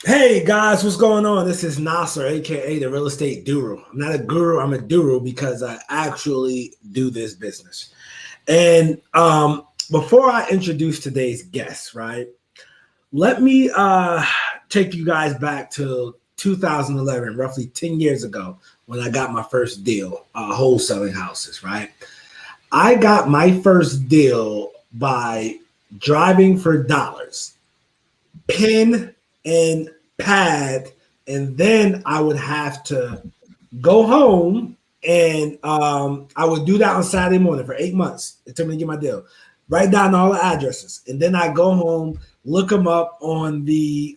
Hey guys, what's going on? This is Nasar, aka the Real Estate Doru. I'm not a guru, I'm a Doru because I actually do this business. And before I introduce today's guest, right, let me take you guys back to 2011, roughly 10 years ago, when I got my first deal, wholesaling houses, right? I got my first deal by driving for dollars, pen and pad, and then I would have to go home and I would do that on Saturday morning for 8 months. It took me to get my deal. Write down all the addresses, and then I go home, look them up on the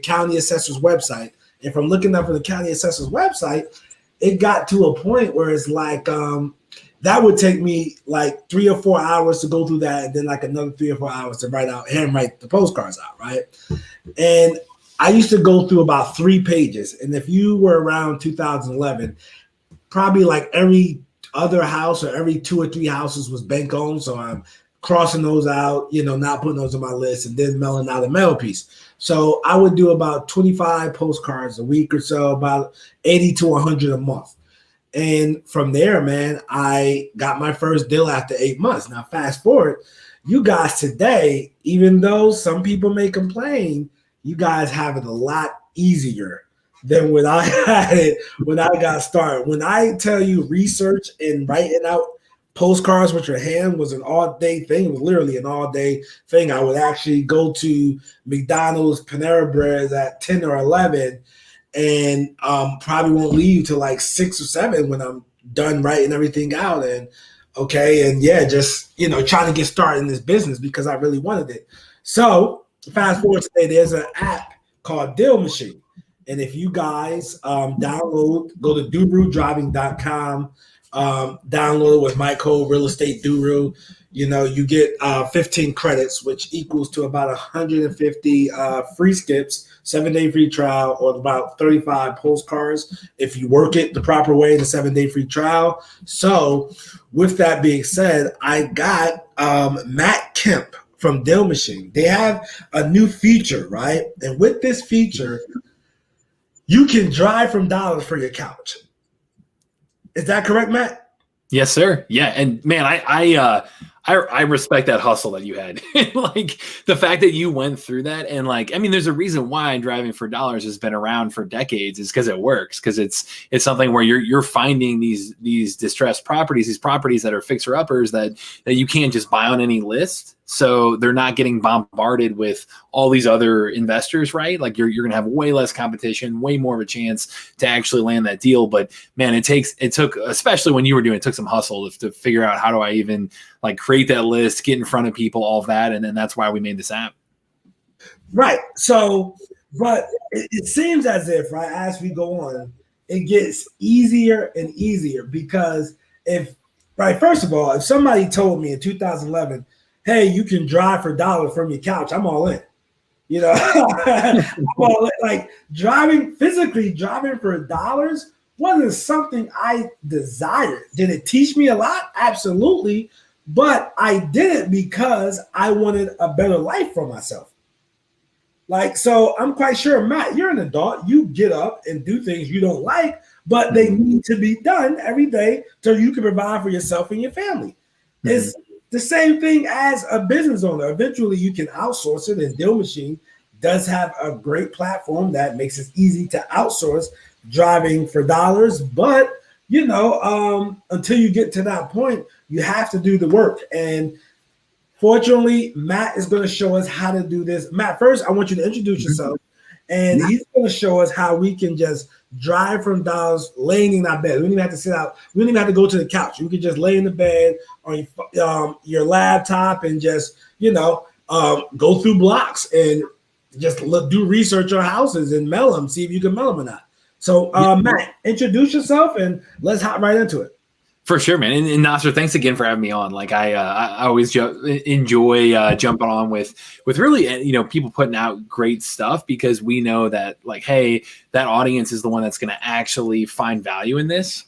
county assessor's website. And from looking up on the county assessor's website, it got to a point where it's like that would take me like 3 or 4 hours to go through that, and then like another 3 or 4 hours to handwrite the postcards out, right? And I used to go through about 3 pages. And if you were around 2011, probably like every other house or every 2 or 3 houses was bank owned. So I'm crossing those out, not putting those on my list, and then mailing out a mail piece. So I would do about 25 postcards a week or so, about 80 to 100 a month. And from there, man, I got my first deal after 8 months. Now, fast forward, you guys today, even though some people may complain, you guys have it a lot easier than when I had it when I got started. When I tell you research and writing out postcards with your hand was an all-day thing, it was literally an all-day thing. I would actually go to McDonald's, Panera Bread at 10 or 11 and probably won't leave till like 6 or 7 when I'm done writing everything out. And just trying to get started in this business because I really wanted it. So fast forward today, there's an app called Deal Machine. And if you guys go to durudriving.com, download it with my code RealEstate Doru. You get 15 credits, which equals to about 150 free skips, 7-day free trial, or about 35 postcards if you work it the proper way in the 7-day free trial. So with that being said, I got Matt Kemp from Deal Machine. They have a new feature, right? And with this feature, you can drive from dollars for your couch. Is that correct, Matt? Yes, sir. Yeah, and man, I respect that hustle that you had. Like the fact that you went through that, and there's a reason why driving for dollars has been around for decades. Is because it works. Because it's something where you're finding these distressed properties, these properties that are fixer uppers that you can't just buy on any list. So they're not getting bombarded with all these other investors, right? Like you're going to have way less competition, way more of a chance to actually land that deal. But man, it took, especially when you were doing it, took some hustle to figure out how do I even create that list, get in front of people, all of that. And then that's why we made this app. Right. So, but it seems as if, right, as we go on, it gets easier and easier because first of all, if somebody told me in 2011, hey, you can drive for dollars from your couch, I'm all in. I'm all in. Like physically driving for dollars wasn't something I desired. Did it teach me a lot? Absolutely. But I did it because I wanted a better life for myself. So I'm quite sure, Matt, you're an adult. You get up and do things you don't like, but they need to be done every day so you can provide for yourself and your family. Mm-hmm. It's the same thing as a business owner. Eventually, you can outsource it, and Deal Machine does have a great platform that makes it easy to outsource driving for dollars. But, until you get to that point, you have to do the work. And fortunately, Matt is going to show us how to do this. Matt, first, I want you to introduce yourself. And he's going to show us how we can just drive from dollars laying in our bed. We don't even have to sit out. We don't even have to go to the couch. You can just lay in the bed on your laptop and just, go through blocks and just do research on houses and mail them, see if you can mail them or not. So, Matt, introduce yourself and let's hop right into it. For sure, man. And Nasser, thanks again for having me on. I always enjoy jumping on with really, people putting out great stuff because we know that hey, that audience is the one that's going to actually find value in this.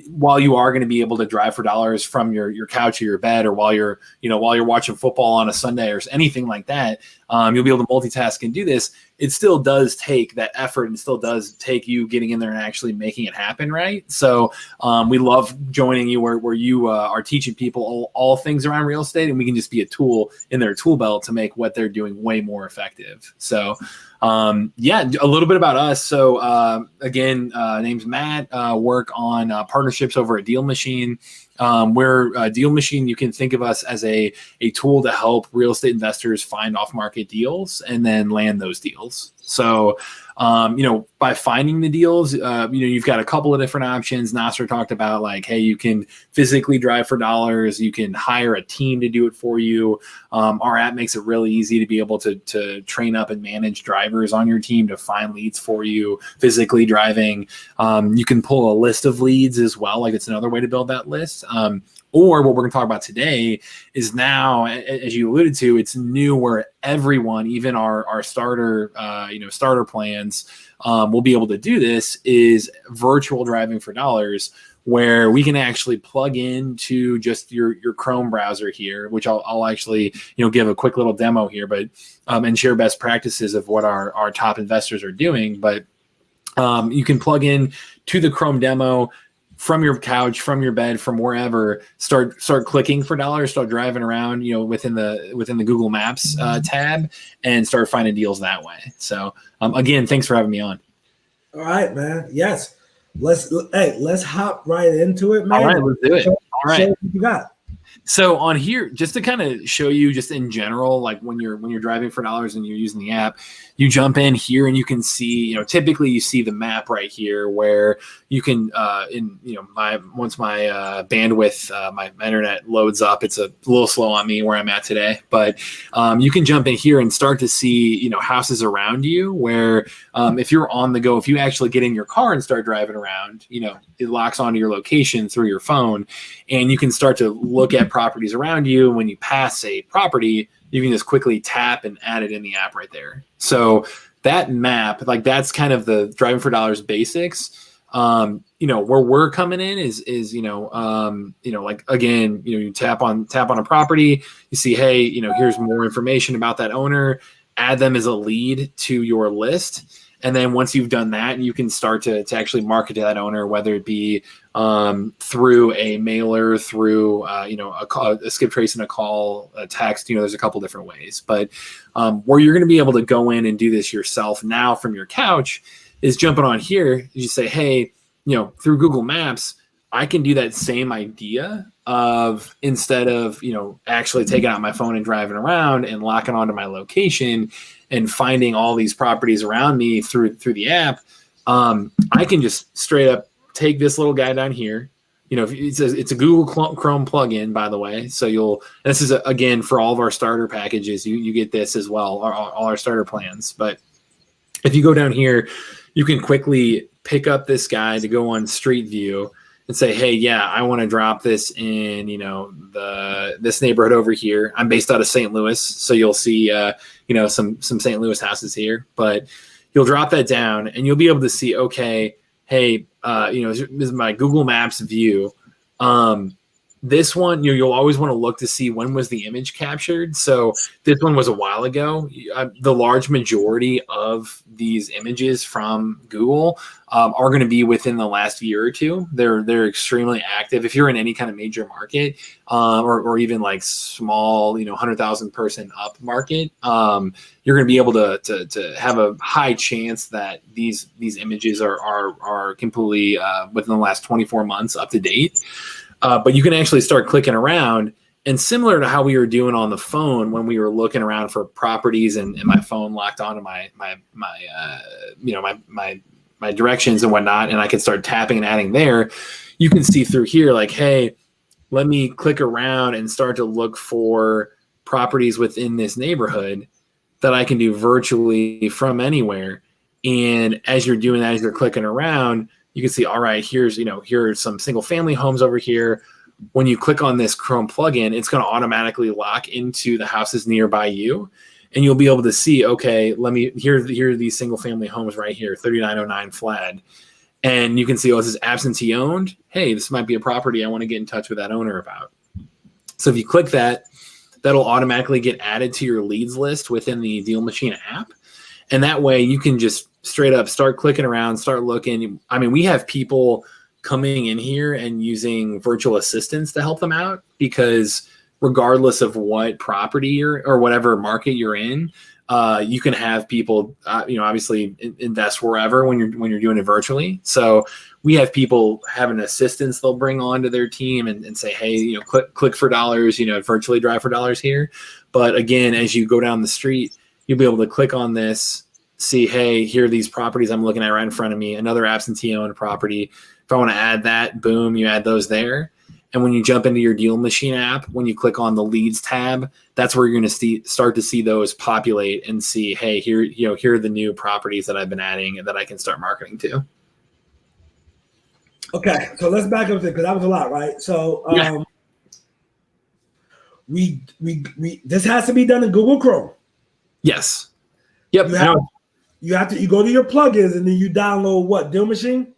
while you are going to be able to drive for dollars from your couch or your bed, or while you're watching football on a Sunday or anything like that, you'll be able to multitask and do this. It still does take that effort, and still does take you getting in there and actually making it happen, right? So we love joining you where you are teaching people all things around real estate, and we can just be a tool in their tool belt to make what they're doing way more effective. So yeah, a little bit about us. So again, name's Matt, work on partnerships over at Deal Machine. We're a Deal Machine. You can think of us as a tool to help real estate investors find off-market deals and then land those deals. So, by finding the deals, you've got a couple of different options. Nasser talked about, like, hey, you can physically drive for dollars. You can hire a team to do it for you. Our app makes it really easy to be able to train up and manage drivers on your team to find leads for you, physically driving. You can pull a list of leads as well. Like, it's another way to build that list. Or what we're going to talk about today is now, as you alluded to, it's new where everyone, even our starter, starter plans, will be able to do this, is virtual driving for dollars, where we can actually plug into just your Chrome browser here, which I'll actually, give a quick little demo here, but, and share best practices of what our top investors are doing. But you can plug in to the Chrome demo from your couch, from your bed, from wherever, start clicking for dollars, start driving around, within the Google Maps tab, and start finding deals that way. So again, thanks for having me on. All right, man. Yes. Let's hop right into it, man. All right, let's do it. All right. Show what you got. So on here, just to kind of show you just in general, like when you're driving for dollars and you're using the app, you jump in here and you can see, typically you see the map right here where you can, once my bandwidth, my internet loads up, it's a little slow on me where I'm at today, but you can jump in here and start to see, houses around you where if you're on the go, if you actually get in your car and start driving around, it locks onto your location through your phone, and you can start to look at properties around you. When you pass a property, you can just quickly tap and add it in the app right there. So that map, like, that's kind of the driving for dollars basics. Where we're coming in is like, again, you tap on a property, you see, hey, here's more information about that owner, add them as a lead to your list. And then once you've done that, you can start to actually market to that owner, whether it be through a mailer, through a skip trace and a call, a text. There's a couple different ways. But where you're going to be able to go in and do this yourself now from your couch is jumping on here. You say, hey, through Google Maps, I can do that same idea of, instead of actually taking out my phone and driving around and locking onto my location and finding all these properties around me through the app, I can just straight up take this little guy down here. It's a Google Chrome plugin, by the way. So this is again for all of our starter packages. You get this as well, all our starter plans. But if you go down here, you can quickly pick up this guy to go on Street View and say, hey, yeah, I want to drop this in, this neighborhood over here. I'm based out of St. Louis, so you'll see, some St. Louis houses here. But you'll drop that down, and you'll be able to see, okay, hey, this is my Google Maps view. This one, you'll always want to look to see when was the image captured. So this one was a while ago. The large majority of these images from Google are going to be within the last year or two. They're extremely active. If you're in any kind of major market, or even like small, 100,000 person up market, you're going to be able to have a high chance that these images are completely within the last 24 months up to date. But you can actually start clicking around, and similar to how we were doing on the phone when we were looking around for properties and my phone locked onto my directions and whatnot, and I could start tapping and adding there. You can see through here, like, hey, let me click around and start to look for properties within this neighborhood that I can do virtually from anywhere. And as you're doing that, as you're clicking around, you can see, all right, here are some single family homes over here. When you click on this Chrome plugin, it's going to automatically lock into the houses nearby you. And you'll be able to see, okay, here are these single family homes right here, 3909 Flad. and you can see, oh, this is absentee owned. Hey, this might be a property I want to get in touch with that owner about. So if you click that, that'll automatically get added to your leads list within the Deal Machine app. And that way you can just straight up start clicking around, start looking. I mean, we have people coming in here and using virtual assistants to help them out, because regardless of what property you're or whatever market you're in, you can have people, obviously invest wherever when you're doing it virtually. So we have people having assistants they'll bring on to their team and say, hey, click for dollars, virtually drive for dollars here. But again, as you go down the street, you'll be able to click on this, see, hey, here are these properties I'm looking at right in front of me, another absentee owned property. If I want to add that, boom, you add those there. And when you jump into your Deal Machine app, when you click on the leads tab, that's where you're going to start to see those populate and see, hey, here are the new properties that I've been adding and that I can start marketing to. Okay, so let's back up there, because that was a lot, right? So we this has to be done in Google Chrome. Yes. Yep. You go to your plugins and then you download what? Deal Machine?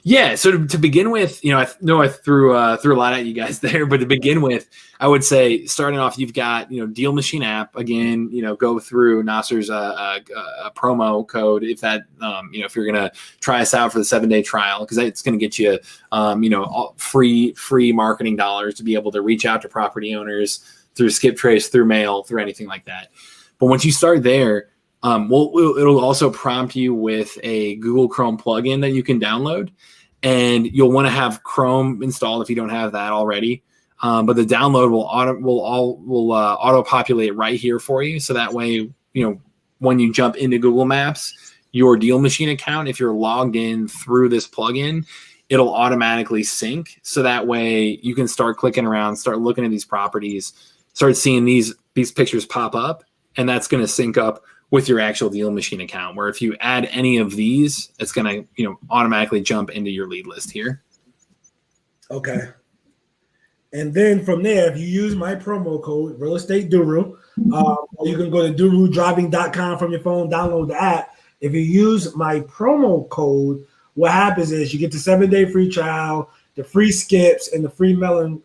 Yeah. So to begin with, I know I threw a lot at you guys there, but to begin with, I would say starting off, you've got, Deal Machine app. Again, go through Nasar's a promo code if that, if you're going to try us out for the 7-day trial, because it's going to get you, free marketing dollars to be able to reach out to property owners through skip trace, through mail, through anything like that. But once you start there, it'll also prompt you with a Google Chrome plugin that you can download, and you'll want to have Chrome installed if you don't have that already. But the download will auto populate right here for you. So that way, when you jump into Google Maps, your Deal Machine account, if you're logged in through this plugin, it'll automatically sync. So that way you can start clicking around, start looking at these properties, start seeing these pictures pop up, and that's going to sync up with your actual Deal Machine account, where if you add any of these, it's going to, automatically jump into your lead list here. Okay. And then from there, if you use my promo code, RealEstate Doru, you can go to durudriving.com from your phone, download the app. If you use my promo code, what happens is you get the 7-day free trial, the free skips, and the free melon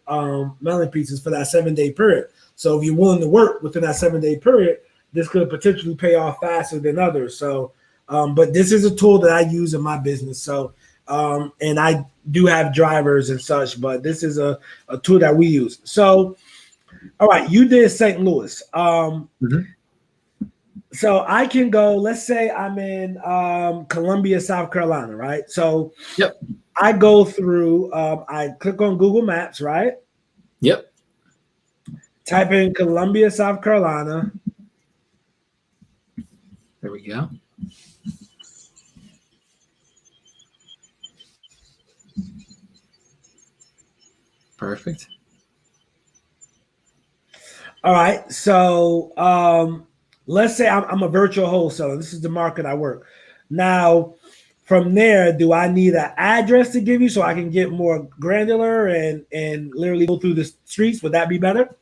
pieces for that 7-day period. So if you're willing to work within that 7-day period, this could potentially pay off faster than others. So, but this is a tool that I use in my business. So, and I do have drivers and such, but this is a tool that we use. So, all right, you did St. Louis. So I can go, let's say I'm in Columbia, South Carolina, right? So yep. I go through, I click on Google Maps, right? Yep. Type in Columbia, South Carolina. There we go. Perfect. All right. So let's say I'm a virtual wholesaler. This is the market I work. Now, from there, do I need an address to give you so I can get more granular and literally go through the streets? Would that be better?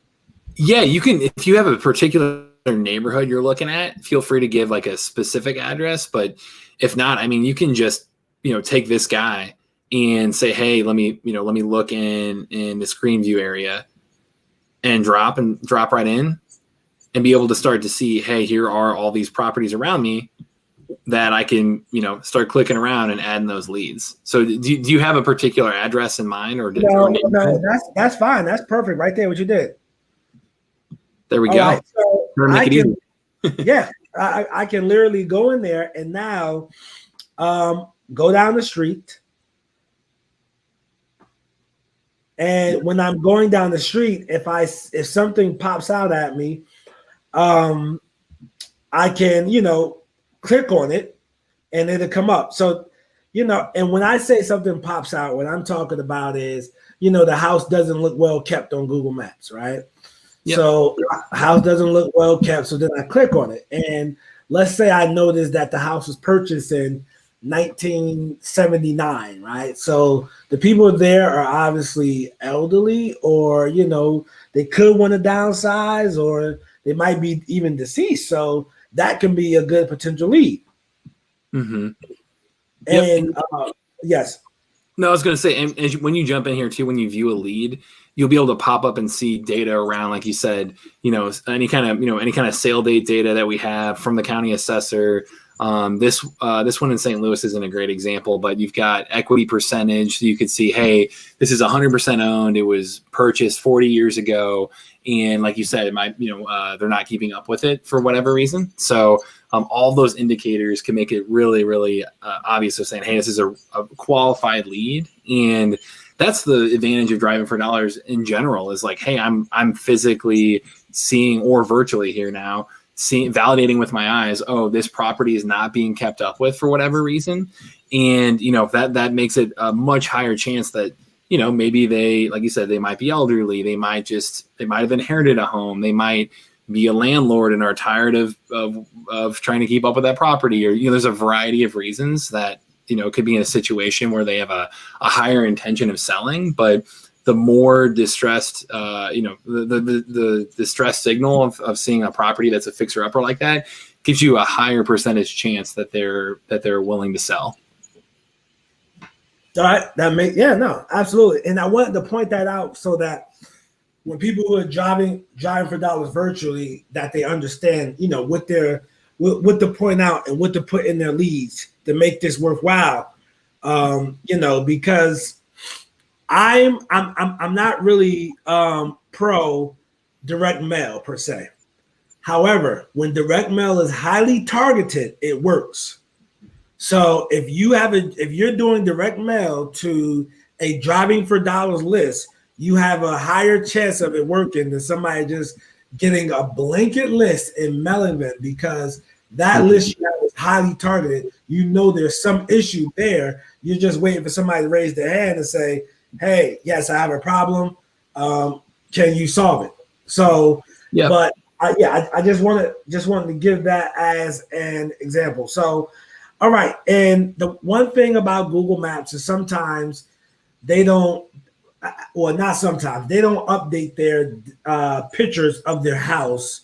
Yeah, you can. If you have a particular neighborhood you're looking at, feel free to give like a specific address. But if not, I mean, you can just, take this guy and say, hey, let me look in the screen view area and drop right in and be able to start to see, hey, here are all these properties around me that I can, start clicking around and adding those leads. So do you have a particular address in mind No, that's fine. That's perfect right there, what you did. There we go. Right, so I can, yeah, I can literally go in there and now go down the street. And when I'm going down the street, if something pops out at me, I can, click on it and it'll come up. So, and when I say something pops out, what I'm talking about is, the house doesn't look well kept on Google Maps, right? Yep. So house doesn't look well kept. So then I click on it. And let's say I noticed that the house was purchased in 1979, right? So the people there are obviously elderly, or, they could want to downsize, or they might be even deceased. So that can be a good potential lead. Mm-hmm. And Yes. No, I was going to say, and when you jump in here too, when you view a lead, you'll be able to pop up and see data around, like you said, any kind of sale date data that we have from the county assessor. This one in St. Louis isn't a great example, but you've got equity percentage. So you could see, hey, this is 100% owned. It was purchased 40 years ago, and like you said, it might, they're not keeping up with it for whatever reason. So all those indicators can make it really, really obvious of saying, hey, this is a qualified lead. And that's the advantage of driving for dollars in general, is like, hey, I'm physically seeing, or virtually here now, validating with my eyes, oh, this property is not being kept up with for whatever reason. And, that makes it a much higher chance that, maybe they, like you said, they might be elderly. They might have inherited a home. They might be a landlord and are tired of trying to keep up with that property, or, there's a variety of reasons that, could be in a situation where they have a higher intention of selling, but the more distressed, the distress signal of seeing a property that's a fixer upper like that gives you a higher percentage chance that they're willing to sell. All right. No, absolutely. And I wanted to point that out so that when people who are driving for dollars virtually, that they understand, what to point out and what to put in their leads to make this worthwhile. Because I'm not really pro direct mail per se. However, when direct mail is highly targeted, it works. So if you're doing direct mail to a driving for dollars list, you have a higher chance of it working than somebody just getting a blanket list and mailing them, because that list you have is highly targeted. There's some issue there. You're just waiting for somebody to raise their hand and say, hey, yes, I have a problem. Can you solve it? So, yeah. But I just wanted to give that as an example. So, all right. And the one thing about Google Maps is sometimes they don't, well, not sometimes, they don't update their pictures of their house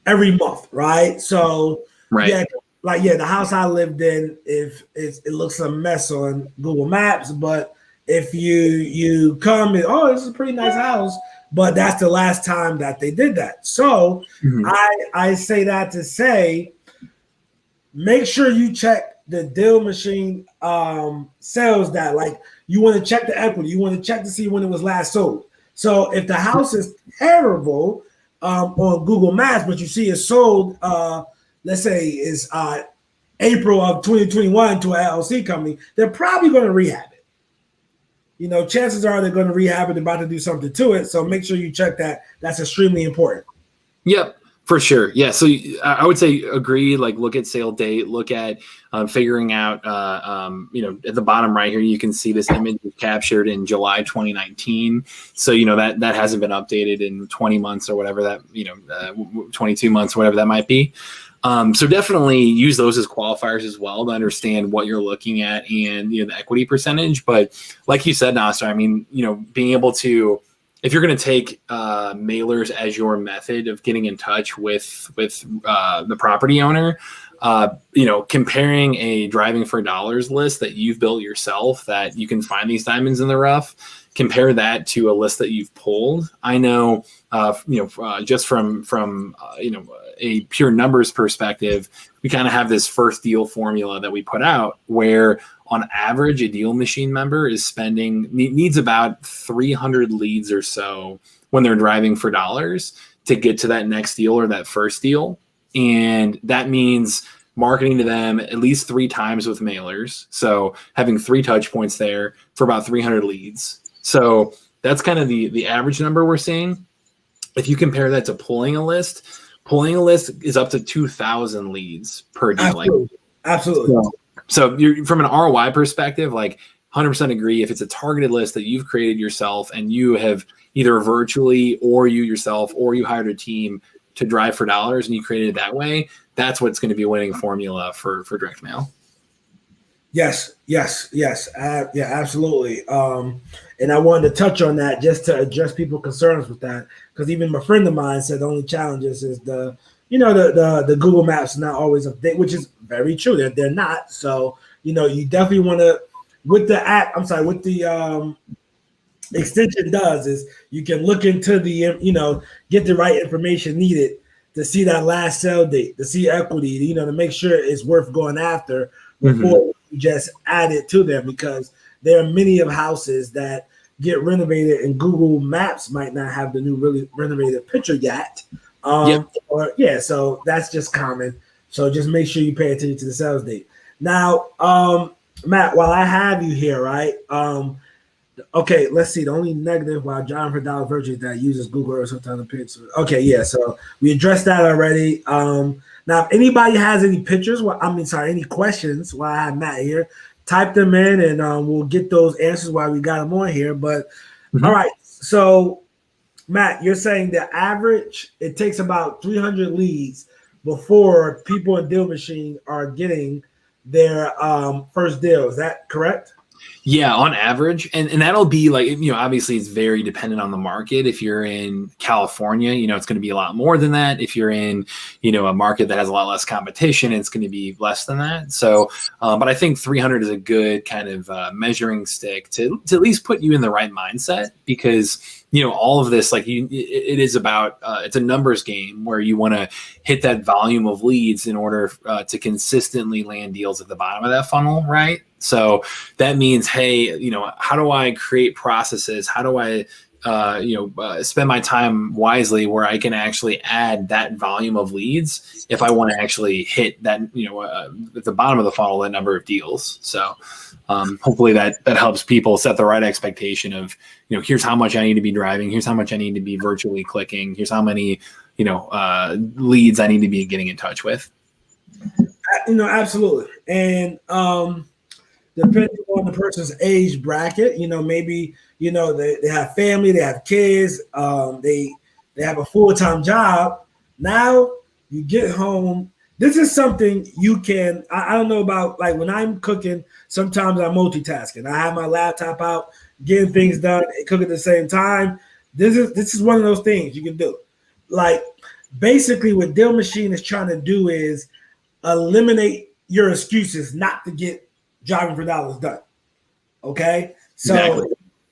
every month, right? So, right. The house I lived in, if it looks a mess on Google Maps, but if you come and, oh, this is a pretty nice house, but that's the last time that they did that. So I say that to say, make sure you check the deal machine sales data. Like, you want to check the equity. You want to check to see when it was last sold. So if the house is terrible on Google Maps, but you see it sold, let's say is April of 2021 to an LLC company, they're probably going to rehab it. Chances are they're going to rehab it, they're about to do something to it. So make sure you check that. That's extremely important. Yep. For sure. Yeah. So I would say agree, like look at sale date, look at figuring out, at the bottom right here, you can see this image was captured in July 2019. So, that hasn't been updated in 20 months or whatever that, 22 months, whatever that might be. So definitely use those as qualifiers as well to understand what you're looking at and, the equity percentage. But like you said, Nasar, being able to, if you're going to take mailers as your method of getting in touch with the property owner, comparing a driving for dollars list that you've built yourself, that you can find these diamonds in the rough, compare that to a list that you've pulled. I know, just from a pure numbers perspective, we kind of have this first deal formula that we put out where on average, a deal machine member needs about 300 leads or so when they're driving for dollars to get to that next deal or that first deal. And that means marketing to them at least 3 times with mailers. So having 3 touch points there for about 300 leads. So that's kind of the average number we're seeing. If you compare that to pulling a list is up to 2,000 leads per deal. Absolutely. So you're, from an ROI perspective, like 100% agree. If it's a targeted list that you've created yourself and you have either virtually or you yourself or you hired a team to drive for dollars and you created it that way, that's what's going to be a winning formula for direct mail. Yes. Yeah, absolutely. And I wanted to touch on that just to address people's concerns with that, because even my friend of mine said the only challenges is the Google Maps not always update, which is very true. They're not. So you definitely want to, with the app, what the extension does is you can look into the, get the right information needed to see that last sale date, to see equity, to make sure it's worth going after before you just add it to them, because there are many of houses that get renovated and Google Maps might not have the new really renovated picture yet. So that's just common. So just make sure you pay attention to the sales date. Now, Matt, while I have you here, right? Okay, let's see. The only negative while driving for dollar virtually that uses Google Earth sometimes picks. Okay, yeah. So we addressed that already. Now, if anybody has any pictures, any questions while I have Matt here, type them in and we'll get those answers while we got them on here. But all right, so Matt, you're saying the average, it takes about 300 leads before people in Deal Machine are getting their first deal. Is that correct? Yeah, on average. And that'll be like, obviously it's very dependent on the market. If you're in California, it's going to be a lot more than that. If you're in, a market that has a lot less competition, it's going to be less than that. So, but I think 300 is a good kind of measuring stick to at least put you in the right mindset, because all of this, it is about, it's a numbers game where you want to hit that volume of leads in order to consistently land deals at the bottom of that funnel, right? So that means, hey, how do I create processes? How do I, spend my time wisely where I can actually add that volume of leads if I want to actually hit that, at the bottom of the funnel, that number of deals. So hopefully that helps people set the right expectation of, here's how much I need to be driving. Here's how much I need to be virtually clicking. Here's how many, leads I need to be getting in touch with. Absolutely. And depending on the person's age bracket, maybe, they have family, they have kids, they have a full-time job. Now you get home. This is something you can, I don't know about, like when I'm cooking, sometimes I'm multitasking. I have my laptop out, getting things done and cook at the same time. This is one of those things you can do. Like basically what Deal Machine is trying to do is eliminate your excuses not to get driving for dollars done. Okay. So exactly.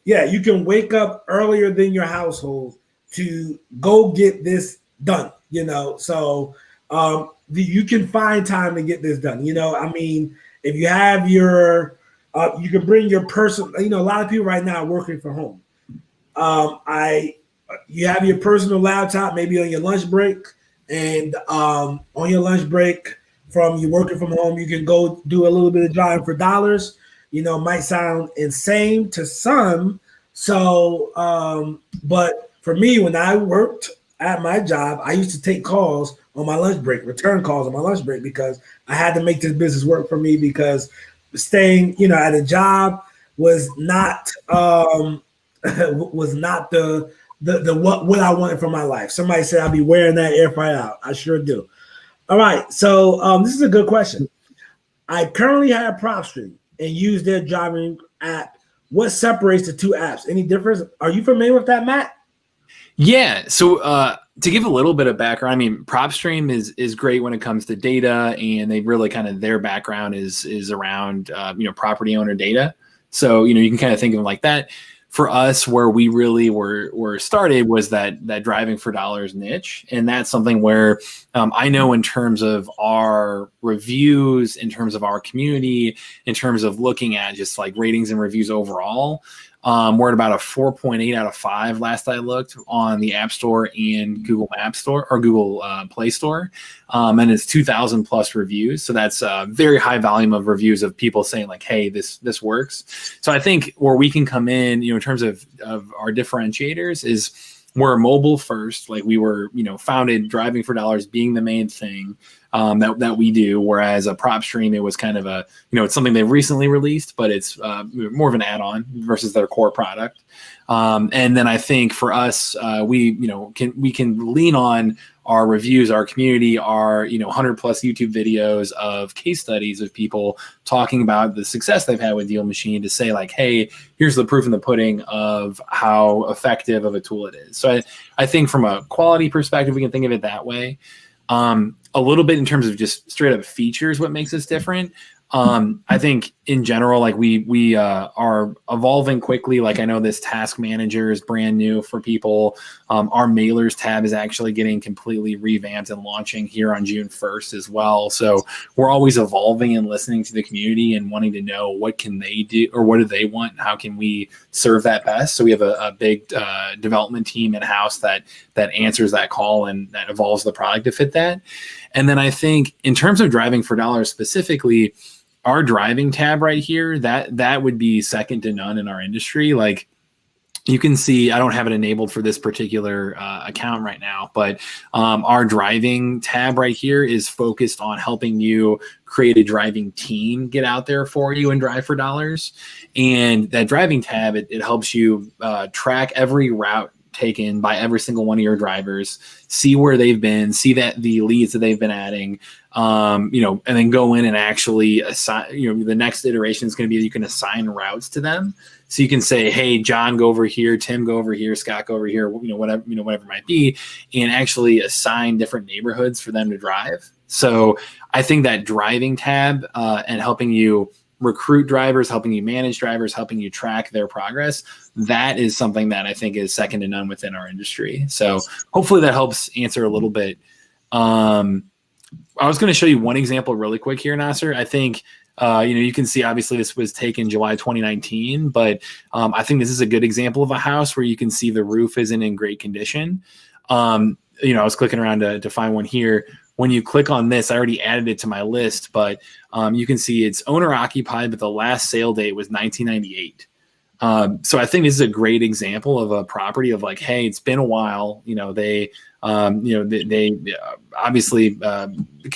Yeah, you can wake up earlier than your household to go get this done, so you can find time to get this done. If you have your, you can bring your personal, a lot of people right now are working from home. You have your personal laptop, maybe on your lunch break, and on your lunch break from you working from home, you can go do a little bit of driving for dollars. Might sound insane to some. So, but for me, when I worked at my job, I used to take calls on my lunch break, return calls on my lunch break, because I had to make this business work for me, because staying, at a job was not the what I wanted for my life. Somebody said I'll be wearing that air fryer out. I sure do. All right. So this is a good question. I currently have PropStreet and use their driving app. What separates the two apps? Any difference? Are you familiar with that, Matt? Yeah. So to give a little bit of background, PropStream is great when it comes to data, and they really kind of, their background is around property owner data. So you can kind of think of it like that. For us, where we really were started was that driving for dollars niche. And that's something where I know in terms of our reviews, in terms of our community, in terms of looking at just like ratings and reviews overall, we're at about a 4.8 out of 5 last I looked on the App Store and Google App Store or Google Play Store. And it's 2,000 plus reviews. So that's a very high volume of reviews of people saying like, hey, this works. So I think where we can come in, in terms of our differentiators is we're mobile first. Like we were, founded driving for dollars being the main thing that we do. Whereas a PropStream, it was kind of a, it's something they've recently released, but it's more of an add-on versus their core product. And then I think for us, we can lean on our reviews, our community, our 100 plus YouTube videos of case studies of people talking about the success they've had with Deal Machine to say like, hey, here's the proof in the pudding of how effective of a tool it is. So I think from a quality perspective, we can think of it that way. A little bit in terms of just straight up features, what makes us different. I think in general, like we are evolving quickly. Like I know this task manager is brand new for people. Our mailers tab is actually getting completely revamped and launching here on June 1st as well. So we're always evolving and listening to the community and wanting to know what can they do or what do they want and how can we serve that best. So we have a big development team in house that answers that call and that evolves the product to fit that. And then I think in terms of driving for dollars specifically, our driving tab right here, that would be second to none in our industry. Like you can see, I don't have it enabled for this particular account right now, but our driving tab right here is focused on helping you create a driving team, get out there for you and drive for dollars. And that driving tab, it helps you track every route taken by every single one of your drivers, see where they've been, see that the leads that they've been adding, and then go in and actually assign, the next iteration is going to be you can assign routes to them. So you can say, hey, John, go over here, Tim, go over here, Scott, go over here, whatever it might be, and actually assign different neighborhoods for them to drive. So I think that driving tab and helping you recruit drivers, helping you manage drivers, helping you track their progress, that is something that I think is second to none within our industry. So hopefully that helps answer a little bit. I was going to show you one example really quick here, Nasser. I think, you can see obviously this was taken July 2019, but I think this is a good example of a house where you can see the roof isn't in great condition. I was clicking around to find one here. When you click on this, I already added it to my list, but you can see it's owner occupied, but the last sale date was 1998. So I think this is a great example of a property of like, hey, it's been a while. They obviously a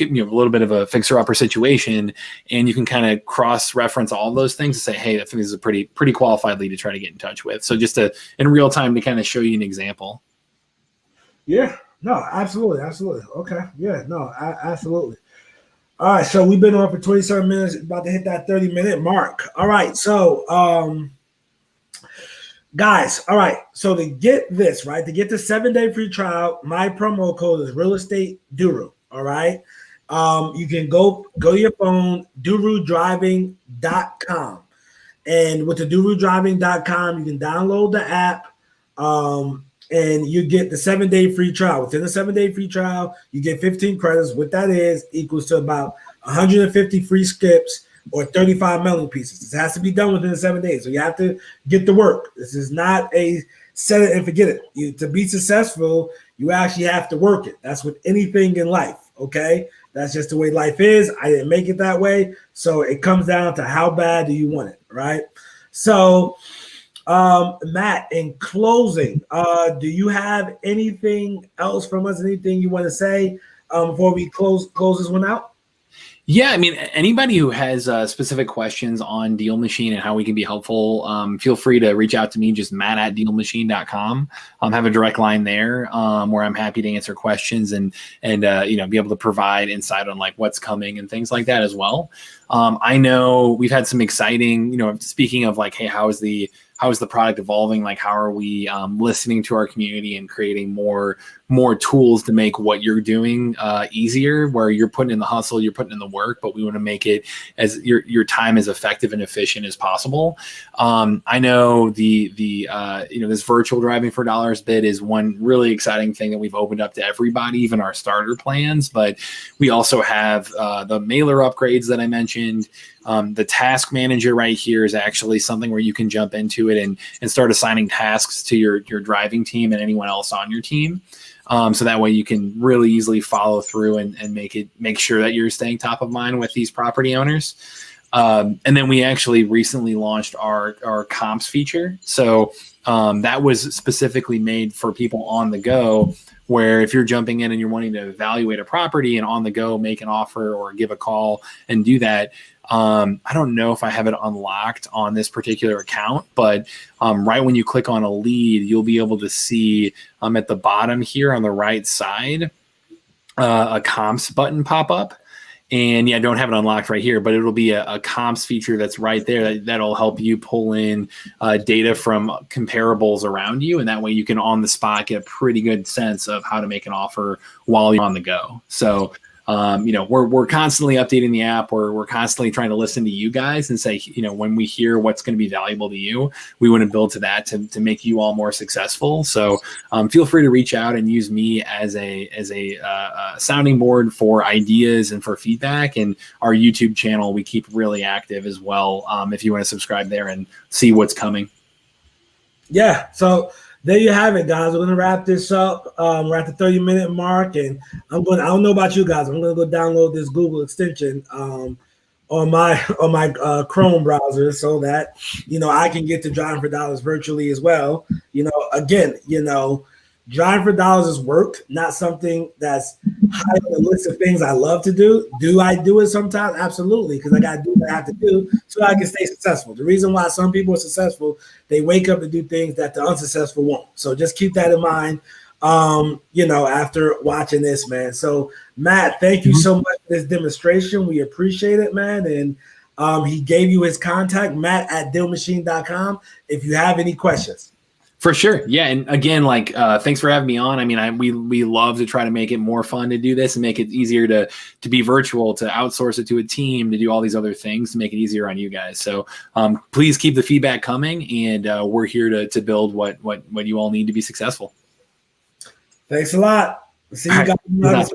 little bit of a fixer-upper situation, and you can kind of cross-reference all of those things and say, hey, I think this is a pretty qualified lead to try to get in touch with. So just in real time to kind of show you an example. Yeah. No, absolutely. Okay. Yeah, no, absolutely. All right, so we've been on for 27 minutes, about to hit that 30-minute mark. All right, so guys, all right, so to get this, right, to get the 7-day free trial, my promo code is RealEstate Doru, all right? You can go to your phone, durudriving.com. And with the durudriving.com, you can download the app, and you get the 7-day free trial. Within the 7-day free trial, you get 15 credits. What that is equals to about 150 free skips or 35 mailing pieces. This has to be done within the 7 days. So you have to get to work. This is not a set it and forget it. To be successful, you actually have to work it. That's with anything in life, okay? That's just the way life is. I didn't make it that way. So it comes down to how bad do you want it, right? So Matt, in closing, do you have anything else from us? Anything you want to say before we close this one out? Yeah, I mean, anybody who has specific questions on Deal Machine and how we can be helpful, feel free to reach out to me, just matt@dealmachine.com. Have a direct line there where I'm happy to answer questions and be able to provide insight on like what's coming and things like that as well. I know we've had some exciting, speaking of like, hey, how is the product evolving? Like, how are we listening to our community and creating more tools to make what you're doing easier, where you're putting in the hustle, you're putting in the work, but we want to make it as your time as effective and efficient as possible. I know this virtual driving for dollars bid is one really exciting thing that we've opened up to everybody, even our starter plans, but we also have the mailer upgrades that I mentioned. The task manager right here is actually something where you can jump into it and start assigning tasks to your driving team and anyone else on your team. So that way you can really easily follow through and make sure that you're staying top of mind with these property owners. And then we actually recently launched our comps feature. So that was specifically made for people on the go, where if you're jumping in and you're wanting to evaluate a property and on the go make an offer or give a call and do that. I don't know if I have it unlocked on this particular account, but right when you click on a lead, you'll be able to see at the bottom here on the right side a comps button pop up. And yeah, I don't have it unlocked right here, but it'll be a comps feature that's right there that'll help you pull in data from comparables around you. And that way you can on the spot get a pretty good sense of how to make an offer while you're on the go. So we're constantly updating the app. We're constantly trying to listen to you guys and say, when we hear what's going to be valuable to you, we want to build to that to make you all more successful. So feel free to reach out and use me as a sounding board for ideas and for feedback. And our YouTube channel, we keep really active as well. If you want to subscribe there and see what's coming. Yeah. So there you have it, guys. We're going to wrap this up. We're at the 30-minute mark, and I don't know about you guys. I'm going to go download this Google extension on my Chrome browser so that, I can get to Driving for Dollars virtually as well. Again, Driving for Dollars is work, not something that's high on the list of things I love to do. Do I do it sometimes? Absolutely, because I got to do what I have to do so I can stay successful. The reason why some people are successful, they wake up to do things that the unsuccessful won't. So just keep that in mind, after watching this, man. So, Matt, thank you so much for this demonstration. We appreciate it, man. And he gave you his contact, matt@dealmachine.com, if you have any questions. For sure. Yeah. And again, thanks for having me on. I mean, we love to try to make it more fun to do this and make it easier to be virtual, to outsource it to a team, to do all these other things to make it easier on you guys. So please keep the feedback coming, and we're here to build what you all need to be successful. Thanks a lot. See you guys.